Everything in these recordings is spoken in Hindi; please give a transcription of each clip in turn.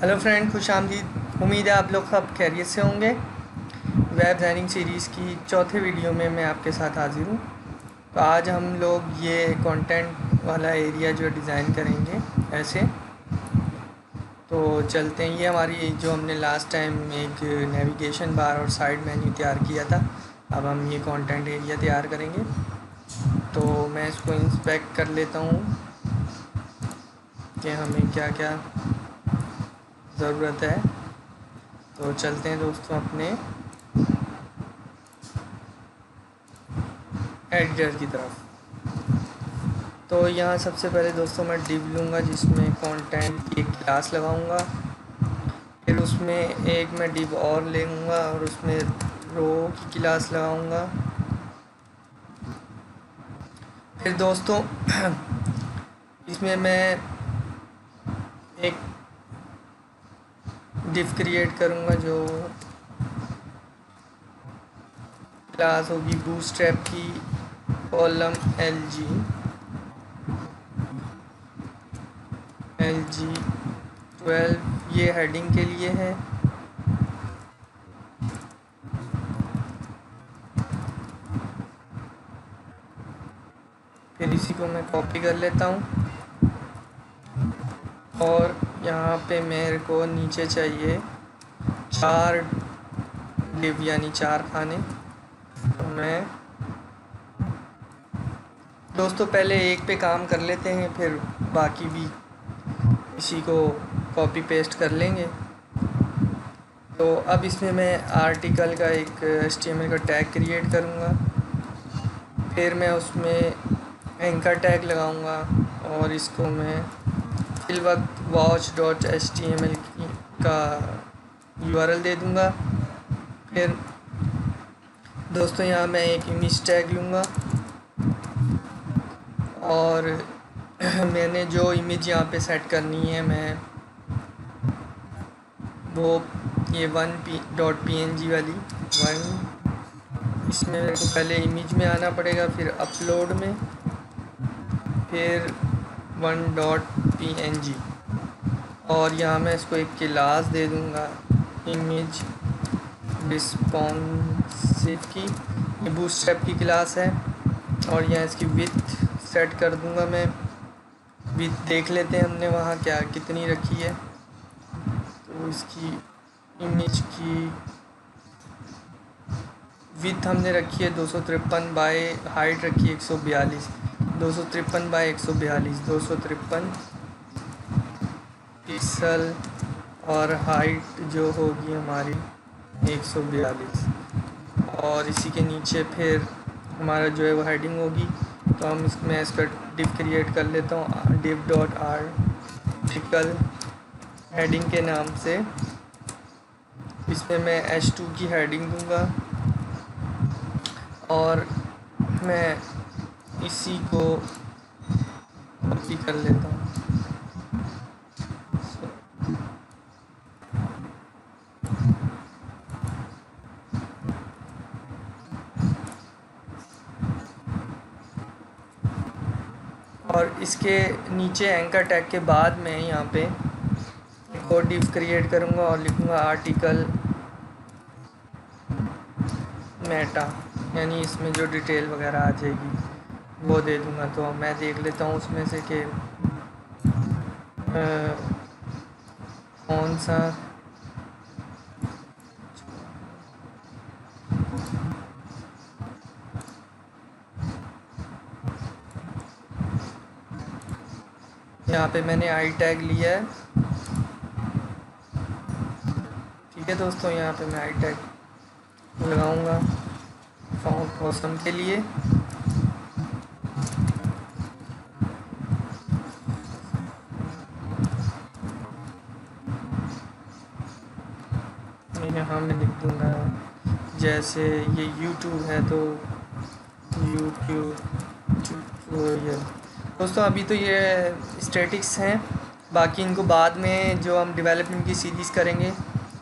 हेलो फ्रेंड, खुश आमदीद। उम्मीद है आप लोग सब खैरियत से होंगे। वेब डिज़ाइनिंग सीरीज़ की चौथे वीडियो में मैं आपके साथ हाजिर हूँ। तो आज हम लोग ये कंटेंट वाला एरिया जो डिज़ाइन करेंगे ऐसे। तो चलते हैं। ये हमारी जो हमने लास्ट टाइम एक नेविगेशन बार और साइड मेन्यू तैयार किया था, अब हम ये कंटेंट एरिया तैयार करेंगे। तो मैं इसको इंस्पेक्ट कर लेता हूँ कि हमें क्या क्या ज़रूरत है। तो चलते हैं दोस्तों अपने एडिटर की तरफ। तो यहाँ सबसे पहले दोस्तों मैं डिव लूँगा जिसमें कंटेंट की एक क्लास लगाऊँगा। फिर उसमें एक मैं डिव और लूँगा और उसमें रो की क्लास लगाऊँगा। फिर दोस्तों इसमें मैं एक डिव क्रिएट करूँगा जो क्लास होगी बूटस्ट्रैप की कॉलम LG12। ये हेडिंग के लिए है। फिर इसी को मैं कॉपी कर लेता हूँ और यहाँ पे मेरे को नीचे चाहिए 4 डिव यानी 4 खाने। तो मैं दोस्तों पहले एक पे काम कर लेते हैं, फिर बाकी भी इसी को कॉपी पेस्ट कर लेंगे। तो अब इसमें मैं आर्टिकल का एक HTML का टैग क्रिएट करूँगा। फिर मैं उसमें एंकर टैग लगाऊँगा और इसको मैं फिलवक्त watch.html का URL दे दूँगा। फिर दोस्तों यहाँ मैं एक इमेज टैग लूँगा और मैंने जो इमेज यहाँ पे सेट करनी है मैं वो ये 1.png वाली इसमें मेरे को पहले इमेज में आना पड़ेगा, फिर अपलोड में, फिर 1.png और यहाँ मैं इसको एक क्लास दे दूँगा इमेज रिस्पॉन्सिव की। ये बूटस्ट्रैप की क्लास है और यहाँ इसकी विड्थ सेट कर दूँगा मैं। विड्थ देख लेते हैं हमने वहाँ क्या कितनी रखी है। तो इसकी इमेज की विड्थ हमने रखी है 253 बाय हाइट रखी है 142। 253 बाय 142 253 पिक्सल और हाइट जो होगी हमारी 142। और इसी के नीचे फिर हमारा जो है वो हेडिंग होगी। तो हम इसमें इसका डिव क्रिएट कर लेता हूँ div.article हेडिंग के नाम से। इसमें मैं H2 की हेडिंग दूंगा और मैं इसी को कॉपी कर लेता हूँ। और इसके नीचे एंकर टैग के बाद मैं यहाँ पे एक और डिव क्रिएट करूँगा और लिखूँगा आर्टिकल मेटा, यानी इसमें जो डिटेल वगैरह आ जाएगी वो दे दूँगा। तो मैं देख लेता हूँ उसमें से कि कौन सा यहाँ पे मैंने आई टैग लिया है। ठीक है दोस्तों, यहाँ पे मैं आई टैग लगाऊंगा फाउंड ऑसम के लिए। यहाँ मैं लिख दूँगा जैसे ये YouTube है तो YouTube ट्यूटोरियल। दोस्तों अभी तो ये स्टैटिक्स हैं, बाकी इनको बाद में जो हम डेवलपमेंट की सीरीज़ करेंगे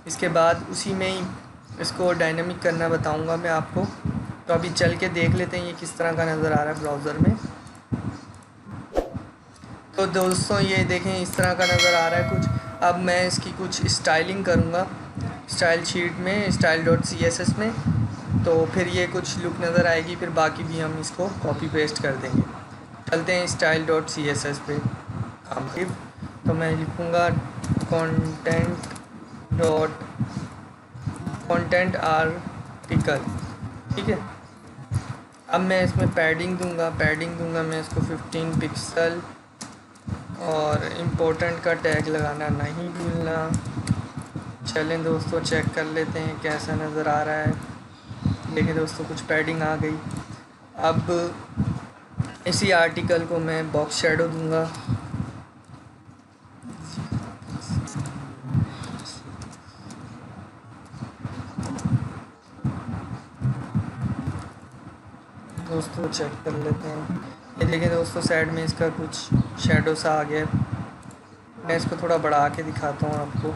इसके बाद उसी में ही इसको डायनामिक करना बताऊंगा मैं आपको। तो अभी चल के देख लेते हैं ये किस तरह का नज़र आ रहा है ब्राउज़र में। तो दोस्तों ये देखें इस तरह का नज़र आ रहा है कुछ। अब मैं इसकी कुछ स्टाइलिंग करूँगा स्टाइल शीट में, style.css में, तो फिर ये कुछ लुक नज़र आएगी। फिर बाकी भी हम इसको कॉपी पेस्ट कर देंगे। चलते हैं style.css पे काम की। तो मैं लिखूँगा कंटेंट आर्टिकल, ठीक है। अब मैं इसमें पैडिंग दूंगा मैं इसको 15 पिक्सल, और इम्पोर्टेंट का टैग लगाना नहीं भूलना। चलें दोस्तों, चेक कर लेते हैं कैसा नज़र आ रहा है। देखिए दोस्तों, कुछ पैडिंग आ गई। अब इसी आर्टिकल को मैं बॉक्स शेडो दूंगा। दोस्तों चेक कर लेते हैं। ये देखिए दोस्तों, साइड में इसका कुछ शेडो सा आ गया। मैं इसको थोड़ा बढ़ा के दिखाता हूँ आपको।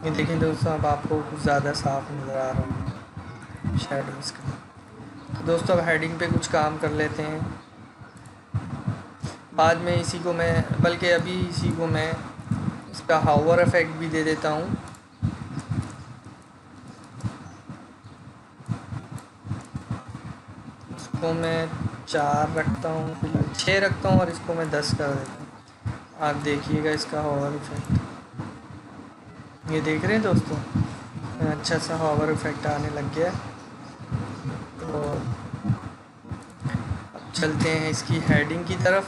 ये देखिए दोस्तों, अब आपको कुछ ज़्यादा साफ नज़र आ रहा है शेडो इसका। तो दोस्तों अब हेडिंग पे कुछ काम कर लेते हैं। बाद में इसी को मैं, बल्कि अभी इसी को मैं इसका हावर इफेक्ट भी दे देता हूँ। इसको मैं 4 रखता हूँ, 6 रखता हूँ, और इसको मैं 10 कर देता हूँ। आप देखिएगा इसका हावर इफेक्ट, ये देख रहे हैं दोस्तों, अच्छा सा हावर इफेक्ट आने लग गया है। तो अब चलते हैं इसकी हेडिंग की तरफ।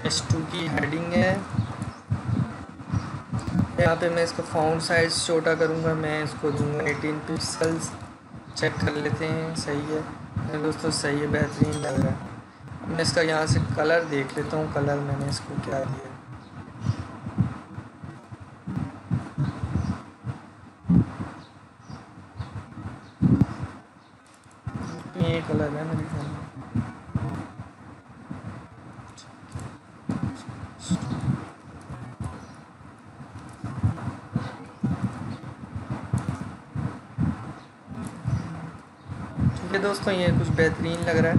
S2 की हेडिंग है। यहाँ पे मैं इसका फ़ॉन्ट साइज़ छोटा करूँगा, मैं इसको दूँगा 18 पिक्सल्स। चेक कर लेते हैं, सही है दोस्तों, सही है, बेहतरीन लग रहा है। मैं इसका यहाँ से कलर देख लेता हूँ, कलर मैंने इसको क्या दिया। ये कलर है मेरे ख्याल में। ठीक है दोस्तों, ये कुछ बेहतरीन लग रहा है।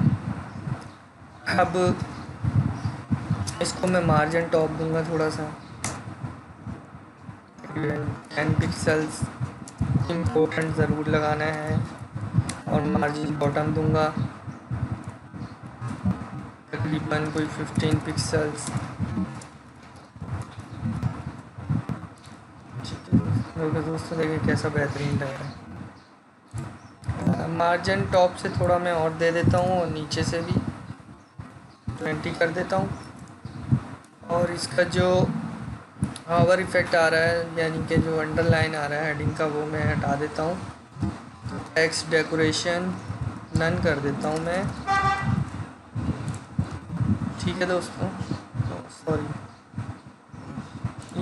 अब इसको मैं मार्जिन टॉप दूंगा थोड़ा सा, 10 पिक्सल्स, इम्पोर्टेंट ज़रूर लगाना है। और मार्जिन बॉटम दूंगा तकरीबन कोई 15 पिक्सल्स। ठीक है दोस्तों, देखिए कैसा बेहतरीन लग रहा है। मार्जिन टॉप से थोड़ा मैं और दे देता हूँ, और नीचे से भी 20 कर देता हूँ। और इसका जो हावर इफेक्ट आ रहा है, यानी कि जो अंडरलाइन आ रहा है हेडिंग का, वो मैं हटा देता हूँ। टेक्स्ट डेकोरेशन नन कर देता हूँ मैं। ठीक है दोस्तों, सॉरी,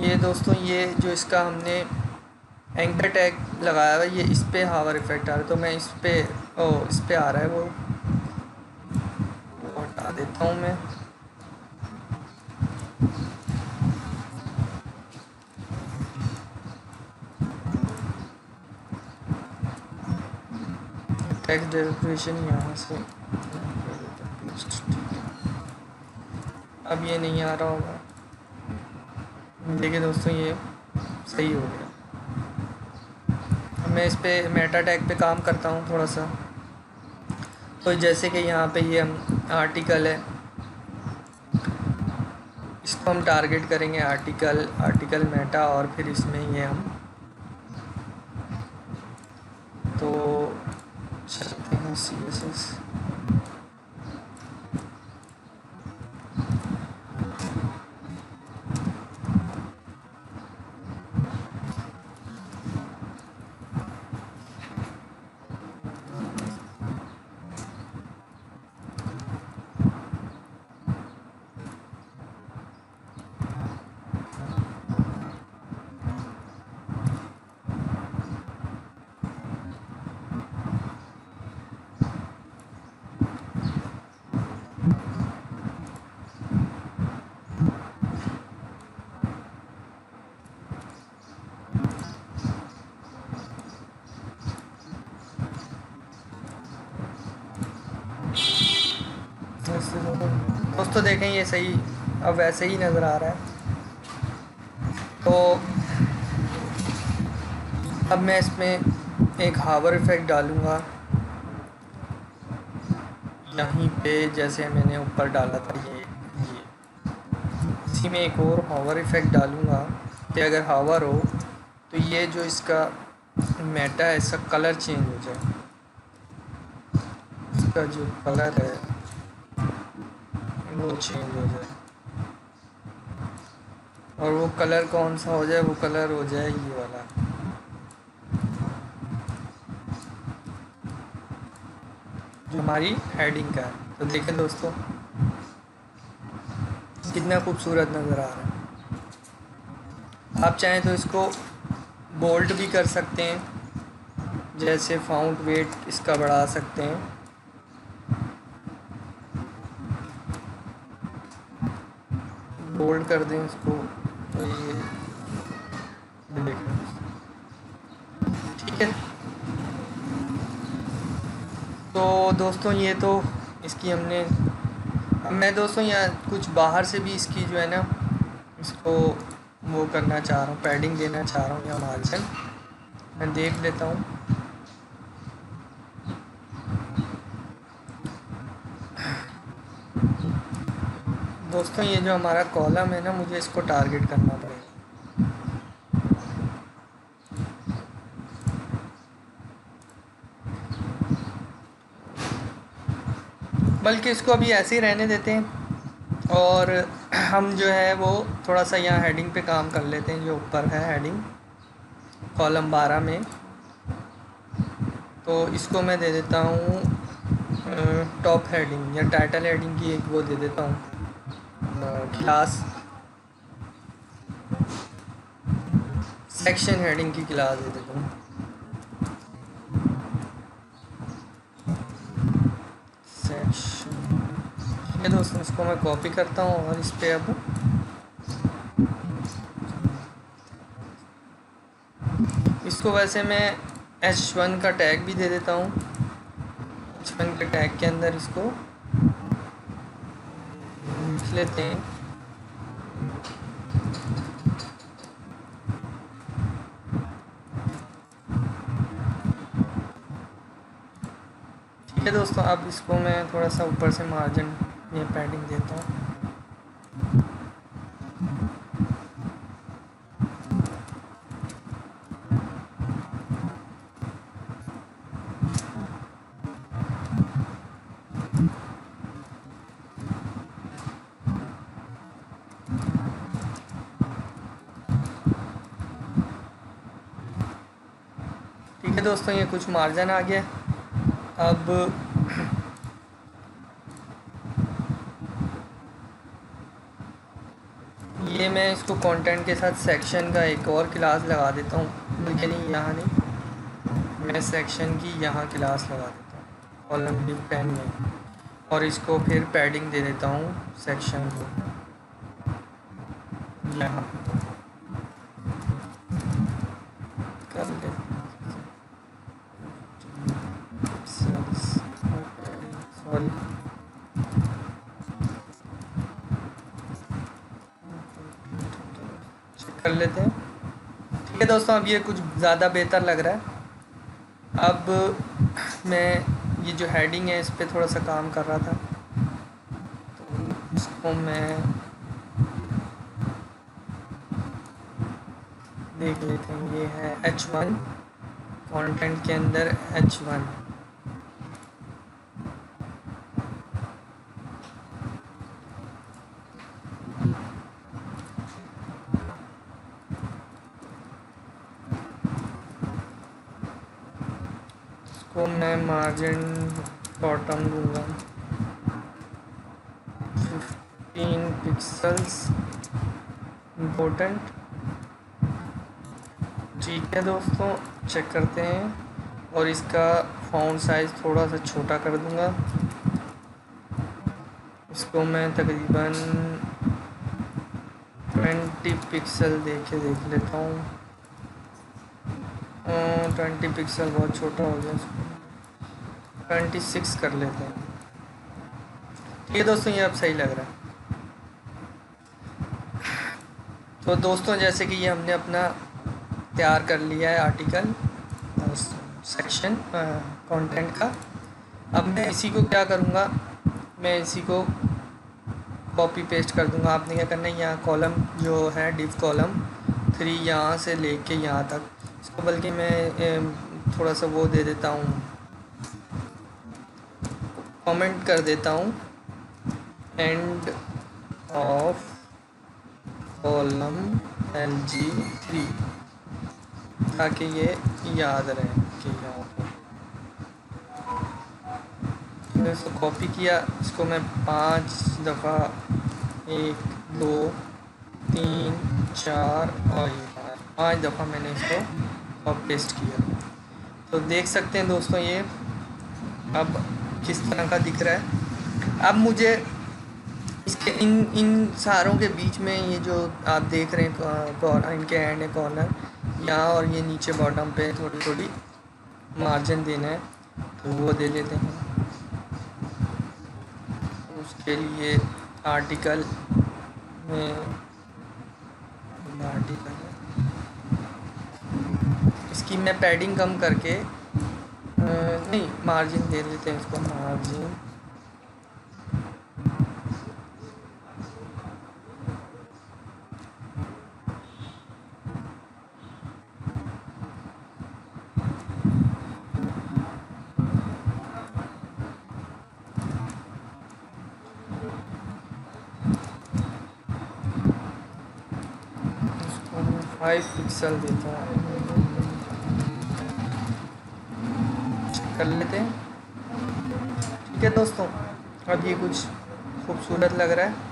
ये दोस्तों, ये जो इसका हमने एंकर टैग लगाया हुआ है, ये इस पे हावर इफेक्ट आ रहा है, तो मैं इस पे आ रहा है, वो हटा देता हूँ मैं। टेक्स्ट डेकोरेशन यहाँ से, अब ये नहीं आ रहा होगा। देखिए दोस्तों, ये सही हो गया। मैं इस पे मेटा टैग पे काम करता हूँ थोड़ा सा। तो जैसे कि यहाँ पे ये हम आर्टिकल है, इसको हम टारगेट करेंगे आर्टिकल मेटा, और फिर इसमें ये हम तो चलते हैं CSS। दोस्तों देखें ये सही अब वैसे ही नज़र आ रहा है। तो अब मैं इसमें एक हावर इफ़ेक्ट डालूँगा यहीं पे, जैसे मैंने ऊपर डाला था ये इसी में एक और हावर इफ़ेक्ट डालूँगा कि अगर हावर हो तो ये जो इसका मेटा है इसका कलर चेंज हो जाए, इसका जो कलर है वो चेंज हो जाए। और वो कलर कौन सा हो जाए? वो कलर हो जाए ये वाला। जो हमारी हेडिंग का है। तो देखें दोस्तों कितना खूबसूरत नज़र आ रहा है। आप चाहें तो इसको बोल्ड भी कर सकते हैं, जैसे फाउंट वेट इसका बढ़ा सकते हैं। बोल्ड कर दें इसको तो ये देखें, ठीक है। तो दोस्तों ये तो इसकी हमने, मैं दोस्तों यहाँ कुछ बाहर से भी इसकी जो है ना इसको वो करना चाह रहा हूँ, पैडिंग देना चाह रहा हूँ या मार्जिन मैं देख लेता हूँ। दोस्तों ये जो हमारा कॉलम है ना मुझे इसको टारगेट करना पड़ेगा। बल्कि इसको अभी ऐसे ही रहने देते हैं और हम जो है वो थोड़ा सा यहाँ हेडिंग पे काम कर लेते हैं। जो ऊपर है हेडिंग कॉलम 12 में, तो इसको मैं दे देता हूँ टॉप हेडिंग या टाइटल हेडिंग की एक वो दे देता हूँ क्लास, सेक्शन हेडिंग की क्लास दे देता हूँ सेक्शन। ठीक है दोस्तों इसको मैं कॉपी करता हूँ और इस पर अब इसको वैसे मैं H1 का टैग भी दे देता हूँ। H1 के टैग के अंदर इसको लिख लेते हैं। ठीक है दोस्तों अब इसको मैं थोड़ा सा ऊपर से मार्जिन ये पैडिंग देता हूँ। ठीक है दोस्तों ये कुछ मार्जिन आ गया। अब ये मैं इसको कंटेंट के साथ सेक्शन का एक और क्लास लगा देता हूँ, बल्कि नहीं यहाँ नहीं, मैं सेक्शन की यहाँ क्लास लगा देता हूँ कॉलम 10 में, और इसको फिर पैडिंग दे देता हूँ सेक्शन को यहाँ कर ले। सॉरी चेक कर लेते हैं। ठीक है दोस्तों अब ये कुछ ज़्यादा बेहतर लग रहा है। अब मैं ये जो हेडिंग है इस पर थोड़ा सा काम कर रहा था, तो इसको मैं देख लेते हैं। ये है H1 कंटेंट के अंदर H1, इसको मैं मार्जिन बॉटम दूंगा 15 पिक्सल्स इम्पोर्टेंट। ठीक है दोस्तों चेक करते हैं और इसका फ़ॉन्ट साइज़ थोड़ा सा छोटा कर दूंगा। इसको मैं तकरीबन 20 पिक्सल देख लेता हूँ। 20 पिक्सल बहुत छोटा हो गया, इसको 26 कर लेते हैं। ठीक है दोस्तों ये अब सही लग रहा है। तो दोस्तों जैसे कि ये हमने अपना तैयार कर लिया है आर्टिकल सेक्शन कंटेंट का। अब मैं इसी को क्या करूँगा, मैं इसी को कॉपी पेस्ट कर दूँगा। आपने क्या करना है, यहाँ कॉलम जो है डिव कॉलम 3 यहाँ से लेके यहाँ तक इसको, बल्कि मैं थोड़ा सा वो दे देता हूँ, कमेंट कर देता हूँ एंड ऑफ कॉलम LG3, ताकि ये याद रहे कि यहाँ पे इसको कॉपी किया। इसको मैं 5 दफ़ा 1 2 3 4 और 5 दफ़ा मैंने इसको कॉपी पेस्ट किया। तो देख सकते हैं दोस्तों ये अब किस तरह का दिख रहा है। अब मुझे इसके इन सारों के बीच में ये जो आप देख रहे हैं इनके एंड है कॉर्नर यहाँ, और ये नीचे बॉटम पे थोड़ी थोड़ी मार्जिन देना है, तो वो दे लेते हैं। उसके लिए आर्टिकल में इसकी मैं पैडिंग कम करके नहीं मार्जिन दे देते हैं इसको, मार्जिन इसको 5 पिक्सल देता हूँ, कर लेते हैं। ठीक है दोस्तों, अब ये कुछ खूबसूरत लग रहा है।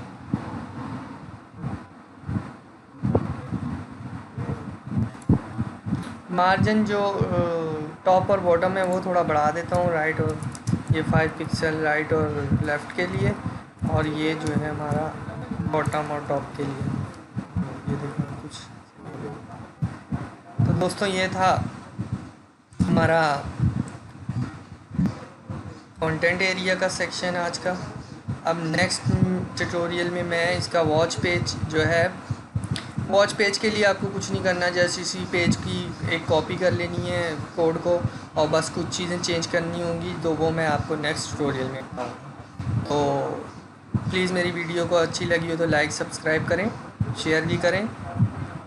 मार्जिन जो टॉप और बॉटम है वो थोड़ा बढ़ा देता हूँ, राइट और ये 5 पिक्सल राइट और लेफ़्ट के लिए, और ये जो है हमारा बॉटम और टॉप के लिए। ये देखो कुछ। तो दोस्तों ये था हमारा कंटेंट एरिया का सेक्शन आज का। अब नेक्स्ट ट्यूटोरियल में मैं इसका वॉच पेज जो है, वॉच पेज के लिए आपको कुछ नहीं करना, जैसे इसी पेज की एक कॉपी कर लेनी है कोड को, और बस कुछ चीज़ें चेंज करनी होंगी, तो वो मैं आपको नेक्स्ट ट्यूटोरियल में बताऊँगा। तो प्लीज़ मेरी वीडियो को अच्छी लगी हो तो लाइक सब्सक्राइब करें, शेयर भी करें,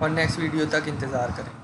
और नेक्स्ट वीडियो तक इंतज़ार करें।